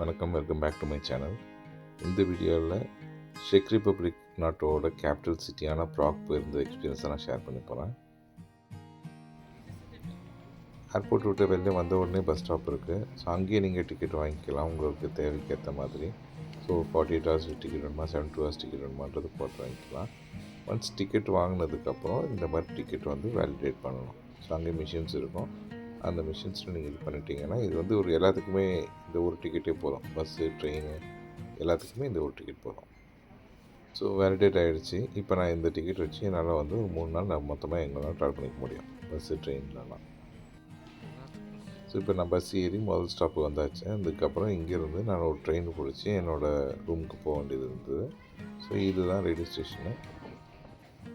வணக்கம், welcome back to my channel. இந்த வீடியோவில் செக் ரிப்பப்ளிக் நாட்டோட கேபிட்டல் சிட்டியான ப்ராக் போயிருந்த எக்ஸ்பீரியன்ஸை நான் ஷேர் பண்ணி போகிறேன். ஏர்போர்ட் விட்டு வெளியே வந்த உடனே பஸ் ஸ்டாப் இருக்குது. ஸோ அங்கேயே நீங்கள் டிக்கெட் வாங்கிக்கலாம் உங்களுக்கு தேவைக்கு ஏற்ற மாதிரி. ஸோ 48 ஹவர்ஸ் டிக்கெட் வேணுமா, 72 ஹவர்ஸ் டிக்கெட் வேணுமான்றது போட்டு வாங்கிக்கலாம். ஒன்ஸ் டிக்கெட் வாங்கினதுக்கப்புறம் இந்த மாதிரி டிக்கெட் வந்து வேலிடேட் பண்ணணும். ஸோ அங்கே மிஷின்ஸ் இருக்கும். அந்த மிஷின்ஸில் நீங்கள் இது பண்ணிட்டீங்கன்னா இது வந்து ஒரு எல்லாத்துக்குமே இந்த ஒரு டிக்கெட்டே போதும். பஸ்ஸு, ட்ரெயின் எல்லாத்துக்குமே இந்த ஒரு டிக்கெட் போதும். ஸோ வேலிடேட் ஆகிடுச்சு. இப்போ நான் இந்த டிக்கெட் வச்சு என்னால் வந்து ஒரு 3 நாள் நான் மொத்தமாக எங்களால் ட்ராவல் பண்ணிக்க முடியும் பஸ்ஸு, ட்ரெயின்லலாம். ஸோ இப்போ நான் பஸ் ஏறி முதல் ஸ்டாப்பு வந்தாச்சு. அதுக்கப்புறம் இங்கேருந்து நான் ஒரு ட்ரெயின் பிடிச்சி என்னோடய ரூமுக்கு போக வேண்டியது இருந்தது. ஸோ இதுதான் ரயில்வே ஸ்டேஷனு.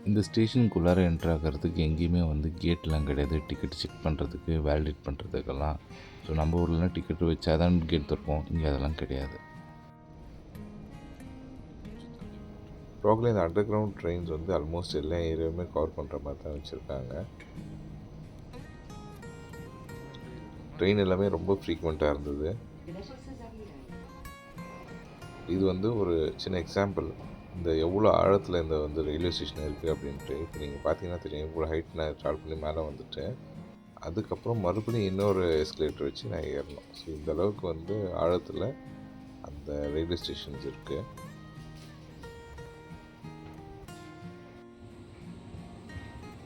இந்த ஸ்டேஷனுக்குள்ளார என்ட்ரு ஆகிறதுக்கு எங்கேயுமே வந்து கேட்லாம் கிடையாது. டிக்கெட் செக் பண்ணுறதுக்கு, வேலிடேட் பண்ணுறதுக்கெல்லாம். ஸோ நம்ம ஊர்லலாம் டிக்கெட்டு வச்சா தான் கேட் திறக்கும். இங்கே அதெல்லாம் கிடையாது. ப்ராக்ல இந்த அண்டர் கிரவுண்ட் ட்ரெயின்ஸ் வந்து ஆல்மோஸ்ட் எல்லா ஏரியாவுமே கவர் பண்ணுற மாதிரி தான் வச்சுருக்காங்க. ட்ரெயின் எல்லாமே ரொம்ப ஃப்ரீக்வெண்ட்டாக இருந்தது. இது வந்து ஒரு சின்ன எக்ஸாம்பிள். இந்த எவ்வளோ ஆழத்தில் இந்த வந்து ரயில்வே ஸ்டேஷன் இருக்குது அப்படின்ட்டு. இப்போ நீங்கள் பார்த்தீங்கன்னா தெரியும், இவ்வளோ ஹைட் நான் ட்ராவல் பண்ணி மேலே வந்துட்டு அதுக்கப்புறம் மறுபடியும் இன்னொரு எஸ்கலேட்டர் வச்சு நான் ஏறணும். ஸோ இந்த அளவுக்கு வந்து ஆழத்தில் அந்த ரயில்வே ஸ்டேஷன்ஸ் இருக்குது.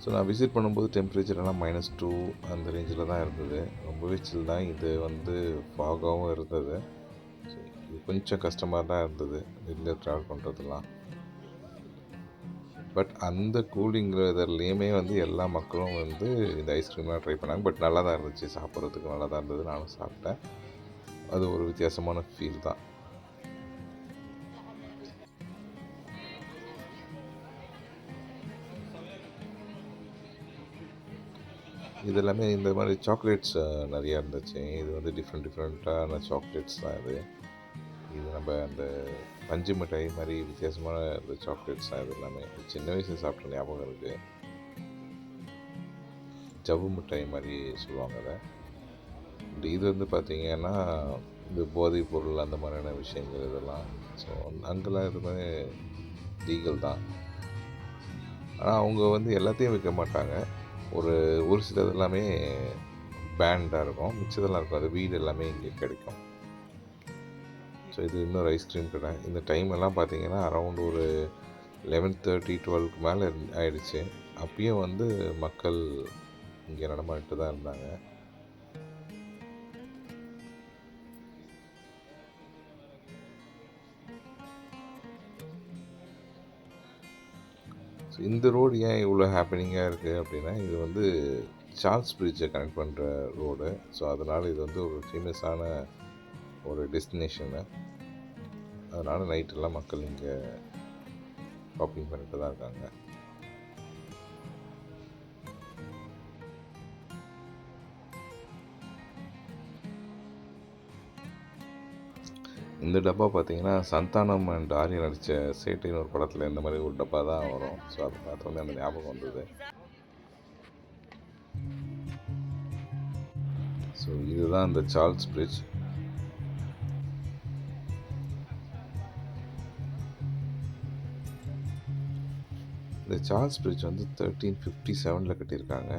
ஸோ நான் விசிட் பண்ணும்போது டெம்பரேச்சர்லாம் -2 அந்த ரேஞ்சில் தான் இருந்தது. ரொம்பவே சில் தான். இது வந்து ஃபாகாகவும் இருந்தது. ஸோ இது கொஞ்சம் கஷ்டமாக தான் இருந்தது வெளில ட்ராவல் பண்ணுறதுலாம். பட் அந்த கூலிங் வெதர்லேயுமே வந்து எல்லா மக்களும் வந்து இந்த ஐஸ்கிரீம்லாம் ட்ரை பண்ணாங்க. பட் நல்லா தான் இருந்துச்சு, சாப்பிட்றதுக்கு நல்லா தான் இருந்தது. நானும் சாப்பிட்டேன். அது ஒரு வித்தியாசமான ஃபீல் தான். இது எல்லாமே இந்த மாதிரி சாக்லேட்ஸ் நிறையா இருந்துச்சு. இது வந்து டிஃப்ரெண்ட்டான சாக்லேட்ஸ் தான் இது. இது நம்ம அந்த பஞ்சு மிட்டாய் மாதிரி வித்தியாசமான இந்த சாக்லேட்ஸ் தான் இது எல்லாமே. சின்ன வயசில் சாப்பிட்ட ஞாபகம் இருக்குது. ஜவ்வு மிட்டாய் மாதிரி சொல்லுவாங்க அதை. இது வந்து பார்த்திங்கன்னா இந்த போதைப் பொருள் அந்த மாதிரியான விஷயங்கள் இதெல்லாம். ஸோ அங்கெல்லாம் இது மாதிரி லீகல் தான். ஆனால் அவங்க வந்து எல்லாத்தையும் விற்க மாட்டாங்க. ஒரு சிலது எல்லாமே பேண்டாக இருக்கும், மிச்சதெல்லாம் இருக்கும். அது வீடு எல்லாமே இங்கே கிடைக்கும். ஸோ இது இன்னொரு ஐஸ்கிரீம் கடை. இந்த டைம் எல்லாம் பார்த்தீங்கன்னா அரௌண்ட் ஒரு 11:30, 12க்கு மேலே ஆயிடுச்சு. அப்பயும் வந்து மக்கள் இங்கே நடமாடிட்டு தான் இருந்தாங்க. ஸோ இந்த ரோடு ஏன் இவ்வளோ ஹேப்பனிங்காக இருக்குது அப்படின்னா, இது வந்து சார்ல்ஸ் பிரிட்ஜை கனெக்ட் பண்ணுற ரோடு. ஸோ அதனால் இது வந்து ஒரு ஃபேமஸான ஒரு டெஸ்டினேஷனு. அதனால் நைட்டெல்லாம் மக்கள் இங்கே ஷாப்பிங் பண்ணிட்டு தான் இருக்காங்க. இந்த டப்பா பார்த்தீங்கன்னா சந்தானம் அண்ட் ஆர்யா நடித்த சேட்டைன்னு ஒரு படத்தில் இந்த மாதிரி ஒரு டப்பா தான் வரும். ஸோ அதை பார்த்தோன்னே அந்த ஞாபகம் வந்தது. ஸோ இதுதான் இந்த சார்ல்ஸ் பிரிட்ஜ். இந்த சார்ல்ஸ் பிரிட்ஜ் வந்து 1357 கட்டியிருக்காங்க.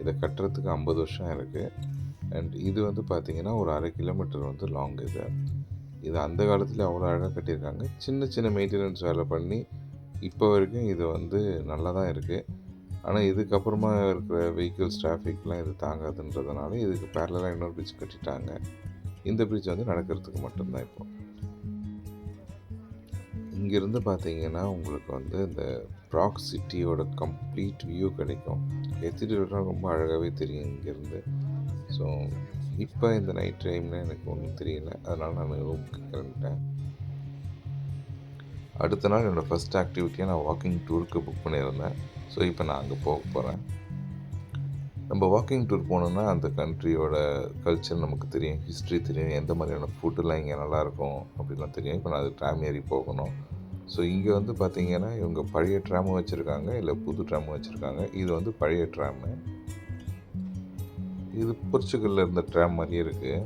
இதை கட்டுறதுக்கு 50 வருஷம் இருக்குது. அண்ட் இது வந்து பார்த்திங்கன்னா ஒரு 1/2 கிலோமீட்டர் வந்து லாங். இது அந்த காலத்தில் அவ்வளோ அழகாக கட்டியிருக்காங்க. சின்ன சின்ன மெயின்டெனன்ஸ் வேலை பண்ணி இப்போ வரைக்கும் இது வந்து நல்லா தான் இருக்குது. ஆனால் இதுக்கப்புறமா இருக்கிற வெஹிக்கிள்ஸ் டிராஃபிக்லாம் இது தாங்காதுன்றதுனால இதுக்கு பேரலாக இன்னொரு பிரிட்ஜ் கட்டிட்டாங்க. இந்த பிரிட்ஜ் வந்து நடக்கிறதுக்கு மட்டும்தான் இப்போ. இங்கேருந்து பார்த்தீங்கன்னா உங்களுக்கு வந்து இந்த ப்ராக் சிட்டியோட கம்ப்ளீட் வியூ கிடைக்கும். எத்திரிலாம் ரொம்ப அழகாகவே தெரியும் இங்கேருந்து. ஸோ இப்போ இந்த நைட் டைமில் எனக்கு ஒன்றும் தெரியல. அதனால் நான் ரூமுக்கு கிளம்பிட்டேன். அடுத்த நாள் என்னோடய ஃபஸ்ட் ஆக்டிவிட்டியாக நான் வாக்கிங் டூருக்கு புக் பண்ணியிருந்தேன். ஸோ இப்போ நான் அங்கே போக போகிறேன். நம்ம வாக்கிங் டூர் போனோம்னா அந்த கண்ட்ரியோட கல்ச்சர் நமக்கு தெரியும், ஹிஸ்ட்ரி தெரியும், எந்த மாதிரியான ஃபுட்டெல்லாம் இங்கே நல்லாயிருக்கும் அப்படிலாம் தெரியும். இப்போ நான் அது ட்ராம் ஏறி போகணும். ஸோ இங்கே வந்து பார்த்திங்கன்னா இவங்க பழைய ட்ராமும் வச்சுருக்காங்க, இல்லை புது ட்ராமும் வச்சுருக்காங்க. இது வந்து பழைய ட்ராமு. இது போர்ச்சுகலில் இருந்த ட்ராம் மாதிரியே இருக்குது.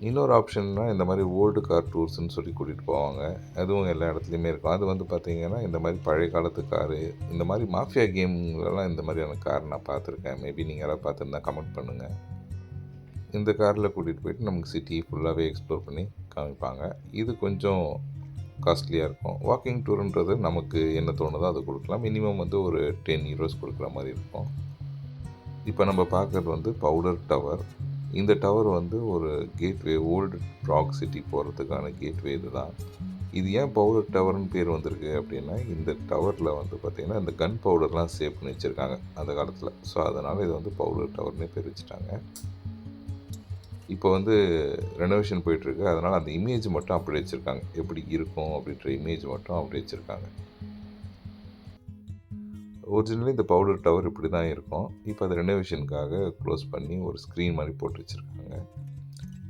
இன்னொரு ஆப்ஷன்னா இந்த மாதிரி ஓல்டு கார் டூர்ஸ்ன்னு சொல்லி கூட்டிகிட்டு போவாங்க. அதுவும் எல்லா இடத்துலையுமே இருக்கும். அது வந்து பார்த்திங்கன்னா இந்த மாதிரி பழைய காலத்து காரு, இந்த மாதிரி மாஃபியா கேம்லலாம் இந்த மாதிரியான கார் நான் பார்த்துருக்கேன். மேபி நீங்கள் யாராவது பார்த்துருந்தா கமெண்ட் பண்ணுங்கள். இந்த காரில் கூட்டிகிட்டு போயிட்டு நமக்கு சிட்டி ஃபுல்லாகவே எக்ஸ்ப்ளோர் பண்ணி காமிப்பாங்க. இது கொஞ்சம் காஸ்ட்லியாக இருக்கும். வாக்கிங் டூருன்றது நமக்கு என்ன தோணுதோ அதை கொடுக்கலாம். மினிமம் வந்து ஒரு 10 யூரோஸ் கொடுக்குற மாதிரி இருக்கும். இப்போ நம்ம பார்க்குறது வந்து பவுடர் டவர். இந்த டவர் வந்து ஒரு கேட்வே, ஓல்டு ப்ராக் சிட்டி போகிறதுக்கான கேட்வே இது தான். இது ஏன் பவுடர் டவர்னு பேர் வந்திருக்கு அப்படின்னா, இந்த டவரில் வந்து பார்த்திங்கன்னா இந்த கன் பவுடர்லாம் சேவ் பண்ணி வச்சுருக்காங்க அந்த காலத்தில். ஸோ அதனால் இது வந்து பவுடர் டவர்னே பேர் வச்சுட்டாங்க. இப்போ வந்து ரெனோவேஷன் போயிட்டுருக்கு. அதனால் அந்த இமேஜ் மட்டும் அப்படி வச்சுருக்காங்க. எப்படி இருக்கும் அப்படின்ற இமேஜ் மட்டும் அப்படி வச்சுருக்காங்க. ஒரிஜினலி இந்த பவுடர் டவர் இப்படி தான் இருக்கும். இப்போ அது ரெனோவேஷனுக்காக க்ளோஸ் பண்ணி ஒரு ஸ்க்ரீன் மாதிரி போட்டு வச்சுருக்காங்க.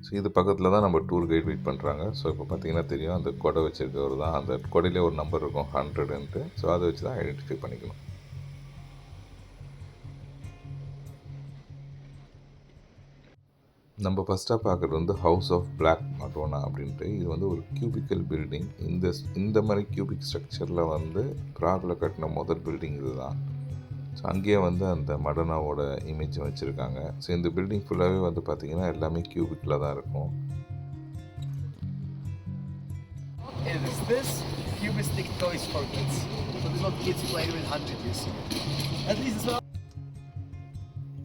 ஸோ இது பக்கத்தில் தான் நம்ம டூர் கைட் வெயிட் பண்ணுறாங்க. ஸோ இப்போ பார்த்தீங்கன்னா தெரியும், அந்த கொடை வச்சுருக்கவர் தான். அந்த கொடையிலே ஒரு நம்பர் இருக்கும் 100ன்ட்டு. ஸோ அதை வச்சு தான் ஐடென்டிஃபை பண்ணிக்கணும். நம்ம ஃபஸ்ட்டாக பார்க்குறது வந்து ஹவுஸ் ஆஃப் பிளாக் மடோனா அப்படின்ட்டு. இது வந்து ஒரு கியூபிக்கல் பில்டிங். இந்த மாதிரி கியூபிக் ஸ்ட்ரக்சரில் வந்து ப்ராகில் கட்டின முதல் பில்டிங் இது தான். ஸோ அங்கேயே வந்து அந்த மடோனாவோட இமேஜ் வச்சுருக்காங்க. ஸோ இந்த பில்டிங் ஃபுல்லாகவே வந்து பார்த்திங்கன்னா எல்லாமே கியூபிக்கில் தான் இருக்கும்.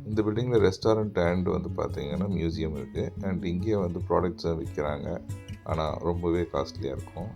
இந்த பில்டிங்கில் ரெஸ்டாரண்ட் அண்ட் வந்து பார்த்திங்கன்னா மியூசியம் இருக்குது. அண்ட் இங்கேயே வந்து ப்ராடக்ட்ஸும் விற்கிறாங்க. ஆனால் ரொம்பவே காஸ்ட்லியாக இருக்கும்.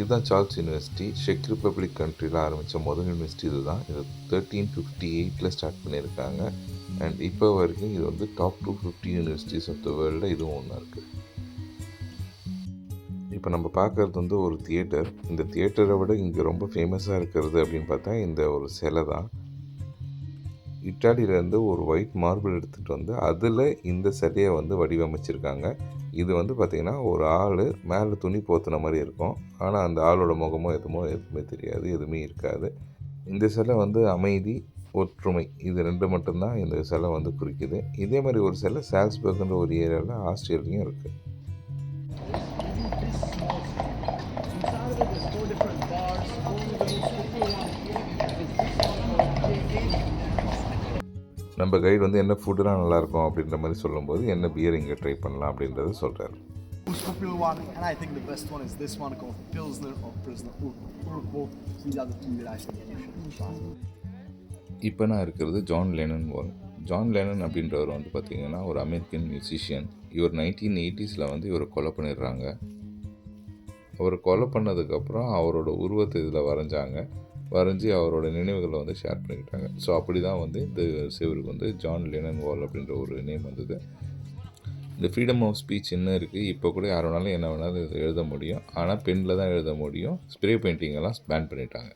இதுதான் சார்ல்ஸ் யூனிவர்சிட்டி. செக் ரிப்பப்ளிக் கண்ட்ரியில் ஆரம்பித்த முதல் யூனிவர்சிட்டி இது தான். இது 1358 ஸ்டார்ட் பண்ணியிருக்காங்க. அண்ட் இப்போ வரைக்கும் இது வந்து டாப் 250 யூனிவர்சிட்டிஸ் ஆஃப் த வேர்ல்டில் இதுவும் ஒன்றா இருக்குது. இப்போ நம்ம பார்க்குறது வந்து ஒரு தியேட்டர். இந்த தியேட்டரை விட இங்கே ரொம்ப ஃபேமஸாக இருக்கிறது அப்படின்னு பார்த்தா இந்த ஒரு சிலை தான். இட்டாலியிலேருந்து ஒரு ஒயிட் மார்பிள் எடுத்துகிட்டு வந்து அதில் இந்த சிலையை வந்து வடிவமைச்சிருக்காங்க. இது வந்து பார்த்திங்கன்னா ஒரு ஆள் மேலே துணி போத்துன மாதிரி இருக்கும். ஆனால் அந்த ஆளோட முகமோ எதுவுமே தெரியாது, எதுவுமே இருக்காது. இந்த சிலை வந்து அமைதி, ஒற்றுமை, இது 2 மட்டும்தான் இந்த சிலை வந்து குறிக்குது. இதே மாதிரி ஒரு சிலை சால்ஸ்பர்க்ன்ற ஒரு ஏரியாவில் ஆஸ்திரேலியாலையும் இருக்குது. நம்ம கைடு வந்து என்ன ஃபுட்டுலாம் நல்லாயிருக்கும் அப்படின்ற மாதிரி சொல்லும்போது என்ன பியர் இங்கே ட்ரை பண்ணலாம் அப்படின்றத சொல்கிறார். இப்போ நான் இருக்கிறது ஜான் லெனன் வால். ஜான் லெனன் அப்படின்றவர் வந்து பார்த்திங்கன்னா ஒரு அமெரிக்கன் மியூசிஷியன். இவர் 1980s வந்து இவரை கொலை பண்ணிடுறாங்க. அவர் கொலை பண்ணதுக்கப்புறம் அவரோட உருவத்தை இதில் வரைஞ்சி அவரோட நினைவுகளை வந்து ஷேர் பண்ணிக்கிட்டாங்க. ஸோ அப்படி தான் வந்து இந்த செவருக்கு வந்து ஜான் லெனன் வால் அப்படின்ற ஒரு நேம் வந்தது. இந்த ஃப்ரீடம் ஆஃப் ஸ்பீச் இன்னும் இருக்குது. இப்போ கூட யார் வேணாலும் என்ன வேணாலும் எழுத முடியும். ஆனால் பெனில் தான் எழுத முடியும். ஸ்ப்ரே பெயிண்டிங்கெல்லாம் பேன் பண்ணிட்டாங்க.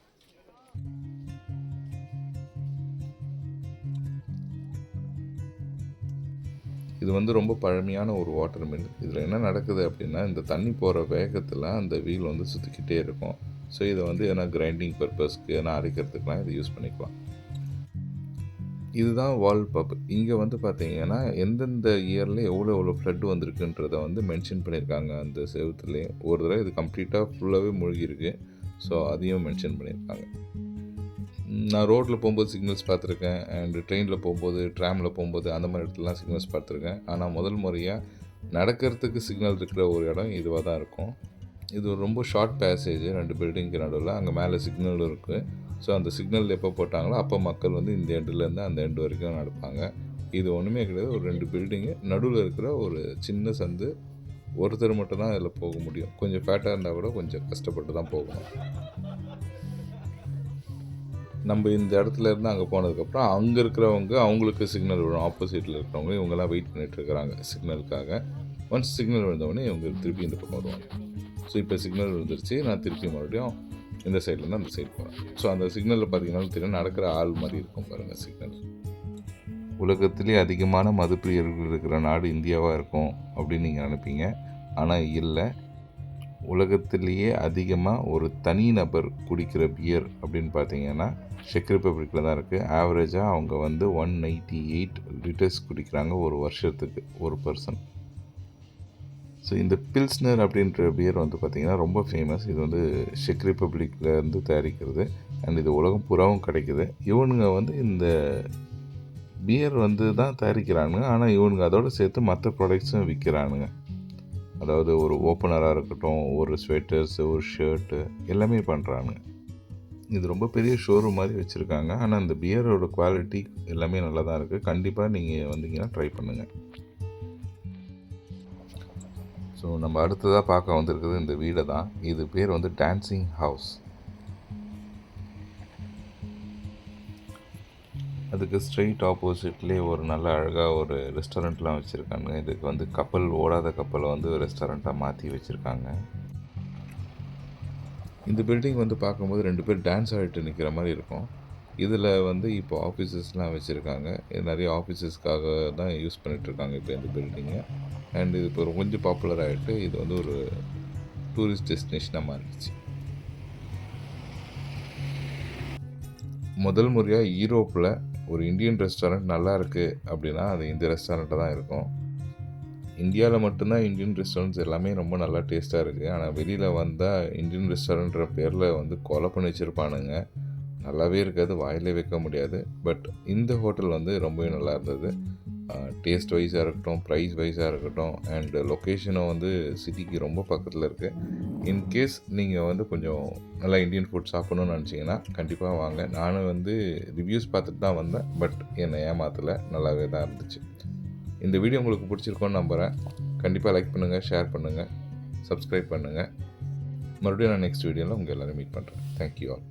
இது வந்து ரொம்ப பழமையான ஒரு வாட்டர் மில். இதில் என்ன நடக்குது அப்படின்னா, இந்த தண்ணி போகிற வேகத்தில் அந்த வீல் வந்து சுற்றிக்கிட்டே இருக்கும். ஸோ இதை வந்து எதனா கிரைண்டிங் பர்பஸ்க்கு எதனா அரைக்கிறதுக்கெலாம் இதை யூஸ் பண்ணிக்கலாம். இதுதான் வால் பப். இங்கே வந்து பார்த்திங்கன்னா எந்தெந்த இயரில் எவ்வளோ ஃப்ளட் வந்திருக்குன்றதை வந்து மென்ஷன் பண்ணியிருக்காங்க அந்த செவத்துலேயே. ஒரு தடவை இது கம்ப்ளீட்டாக ஃபுல்லாகவே மூழ்கிருக்கு. ஸோ அதையும் மென்ஷன் பண்ணியிருக்காங்க. நான் ரோட்டில் போகும்போது சிக்னல்ஸ் பார்த்துருக்கேன். அண்டு ட்ரெயினில் போகும்போது, ட்ராமில் போகும்போது அந்த மாதிரி இடத்துலலாம் சிக்னல்ஸ் பார்த்துருக்கேன். ஆனால் முதல் முறையாக நடக்கிறதுக்கு சிக்னல் இருக்கிற ஒரு இடம் இதுவாக தான் இருக்கும். இது ரொம்ப ஷார்ட் பேசேஜ் 2 பில்டிங்க்கு நடுவில். அங்கே மேலே சிக்னலும் இருக்குது. ஸோ அந்த சிக்னல் எப்போ போட்டாங்களோ அப்போ மக்கள் வந்து இந்த எண்டுலேருந்து அந்த எண்டு வரைக்கும் நடப்பாங்க. இது ஒன்றுமே கிடையாது. ஒரு 2 பில்டிங்கு நடுவில் இருக்கிற ஒரு சின்ன சந்து. ஒருத்தர் மட்டும் தான் அதில் போக முடியும். கொஞ்சம் ஃபேட்டாக இருந்தால் கூட கொஞ்சம் கஷ்டப்பட்டு தான் போகணும். நம்ம இந்த இடத்துல இருந்து அங்கே போனதுக்கப்புறம் அங்கே இருக்கிறவங்க அவங்களுக்கு சிக்னல் விடும். ஆப்போசிட்டில் இருக்கிறவங்க இவங்கெல்லாம் வெயிட் பண்ணிகிட்டு இருக்கிறாங்க சிக்னலுக்காக. ஒன்ஸ் சிக்னல் விழுந்தவுடனே இவங்க திருப்பி இந்த பக்கம் வருவாங்க. ஸோ இப்போ சிக்னல் விழுந்துருச்சு, நான் திருப்பி மறுபடியும் இந்த சைட்லேருந்து அந்த சைடு போகிறேன். ஸோ அந்த சிக்னலில் பார்த்தீங்கன்னா தெரியும், நடக்கிற ஆள் மாதிரி இருக்கும் பாருங்கள் சிக்னல். உலகத்திலே அதிகமான மதுப்பிரியர்கள் இருக்கிற நாடு இந்தியாவாக இருக்கும் அப்படின்னு நீங்கள் நினைப்பீங்க. ஆனால் இல்லை. உலகத்திலேயே அதிகமாக ஒரு தனி நபர் குடிக்கிற பியர் அப்படின்னு பார்த்தீங்கன்னா செக் ரிப்பப்ளிக்கில் தான் இருக்குது. ஆவரேஜாக அவங்க வந்து 198 லிட்டர்ஸ் குடிக்கிறாங்க ஒரு வருஷத்துக்கு ஒரு பர்சன். ஸோ இந்த பில்ஸ்னர் அப்படின்ற பியர் வந்து பார்த்திங்கன்னா ரொம்ப ஃபேமஸ். இது வந்து செக் ரிப்பப்ளிக்லேருந்து தயாரிக்கிறது. அண்ட் இது உலகம் பூராவும் கிடைக்குது. இவனுங்க வந்து இந்த பியர் வந்து தான் தயாரிக்கிறானுங்க. ஆனால் இவனுங்க அதோடு சேர்த்து மற்ற ப்ராடக்ட்ஸும் விற்கிறானுங்க. அதாவது ஒரு ஓப்பனராக இருக்கட்டும், ஒரு ஸ்வெட்டர்ஸு, ஒரு ஷர்ட்டு எல்லாமே பண்ணுறானுங்க. இது ரொம்ப பெரிய ஷோரூம் மாதிரி வச்சுருக்காங்க. ஆனால் அந்த பியரோட குவாலிட்டி எல்லாமே நல்லா தான் இருக்குது. கண்டிப்பாக நீங்கள் வந்தீங்கன்னா ட்ரை பண்ணுங்கள். ஸோ நம்ம அடுத்ததாக பார்க்க வந்திருக்குது இந்த வீடை தான். இது பேர் வந்து டான்சிங் ஹவுஸ். அதுக்கு ஸ்ட்ரெயிட் ஆப்போசிட்லேயே ஒரு நல்ல அழகாக ஒரு ரெஸ்டாரண்ட்லாம் வச்சுருக்காங்க. இதுக்கு வந்து கப்பல், ஓடாத கப்பலை வந்து ரெஸ்டாரண்ட்டாக மாற்றி வச்சுருக்காங்க. இந்த பில்டிங் வந்து பார்க்கும்போது 2 பேர் டான்ஸ் ஆடிட்டு நிற்கிற மாதிரி இருக்கும். இதில் வந்து இப்போ ஆஃபீஸஸ்லாம் வச்சுருக்காங்க. இது நிறைய ஆஃபீஸஸ்க்காக தான் யூஸ் பண்ணிகிட்ருக்காங்க இப்போ இந்த பில்டிங்கை. அண்ட் இது இப்போ கொஞ்சம் பாப்புலர் ஆகிட்டு இது வந்து ஒரு டூரிஸ்ட் டெஸ்டினேஷனாக மாறிடுச்சு. முதல் முறையாக யூரோப்பில் ஒரு இந்தியன் ரெஸ்டாரண்ட் நல்லா இருக்குது அப்படின்னா அது இந்த ரெஸ்டாரண்ட்டாக தான் இருக்கும். இந்தியாவில் மட்டும்தான் இந்தியன் ரெஸ்டாரண்ட்ஸ் எல்லாமே ரொம்ப நல்லா டேஸ்ட்டாக இருக்குது. ஆனால் வெளியில் வந்தால் இந்தியன் ரெஸ்டாரண்ட்ற பேரில் வந்து கொலை பண்ணி வச்சுருப்பானுங்க. நல்லாவே இருக்காது, வாயிலே வைக்க முடியாது. பட் இந்த ஹோட்டல் வந்து ரொம்பவே நல்லா இருந்தது. டேஸ்ட் வைஸாக இருக்கட்டும், ப்ரைஸ் வைஸாக இருக்கட்டும், அண்ட் லொக்கேஷனும் வந்து சிட்டிக்கு ரொம்ப பக்கத்தில் இருக்குது. இன்கேஸ் நீங்கள் வந்து கொஞ்சம் நல்லா இந்தியன் ஃபுட் சாப்பிட்ணுன்னு நினச்சிங்கன்னா கண்டிப்பாக வாங்க. நானும் வந்து ரிவ்யூஸ் பார்த்துட்டு தான் வந்தேன், பட் என்னை ஏமாற்றலை, நல்லாவே தான் இருந்துச்சு. இந்த வீடியோ உங்களுக்கு பிடிச்சிருக்கோன்னு நம்புகிறேன். கண்டிப்பாக லைக் பண்ணுங்கள், ஷேர் பண்ணுங்கள், சப்ஸ்கிரைப் பண்ணுங்கள். மறுபடியும் நான் நெக்ஸ்ட் வீடியோவில் உங்கள் எல்லோரும் மீட் பண்ணுறேன். Thank you all.